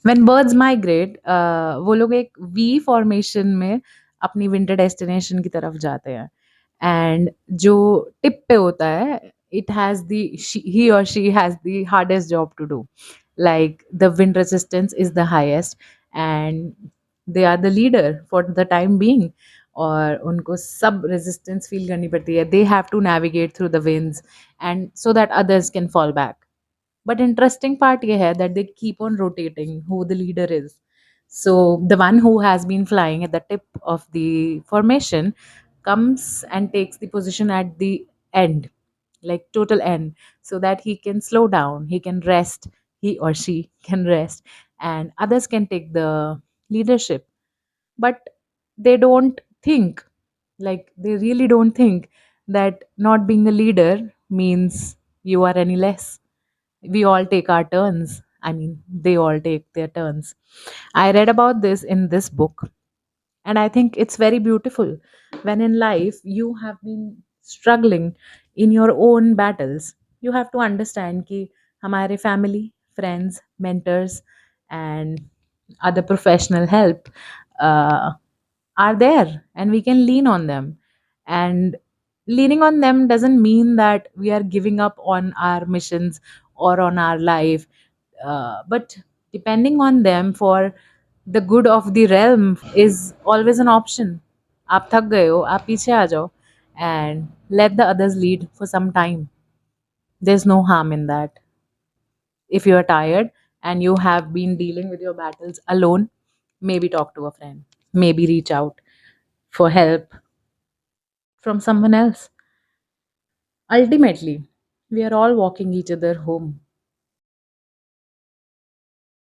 When birds migrate वो लोग एक वी फॉर्मेशन में अपनी विंटर डेस्टिनेशन की तरफ जाते हैं एंड जो टिप पे होता है इट हैज़ द ही और she has the hardest job to do like the wind resistance is the highest and they are the leader for the time being और उनको सब रेजिस्टेंस फील करनी पड़ती है they have to navigate through the winds and so that others can fall back. But interesting part ye hai that they keep on rotating who the leader is. So the one who has been flying at the tip of the formation comes and takes the position at the end, like total end, so that he can slow down, he can rest, he or she can rest, and others can take the leadership. But they don't think, like, they really don't think that not being a leader means you are any less. We all take our turns. I mean, they all take their turns. I read about this in this book, and I think it's very beautiful. When in life you have been struggling in your own battles, you have to understand कि हमारे family, friends, mentors, and other professional help uh, are there, and we can lean on them. And leaning on them doesn't mean that we are giving up on our missions or on our life, but depending on them for the good of the realm is always an option. आप थक गए हो आप पीछे आ जाओ and let the others lead for some time. There's no harm in that. If you are tired and you have been dealing with your battles alone, maybe talk to a friend, maybe reach out for help from someone else. Ultimately, we are all walking each other home.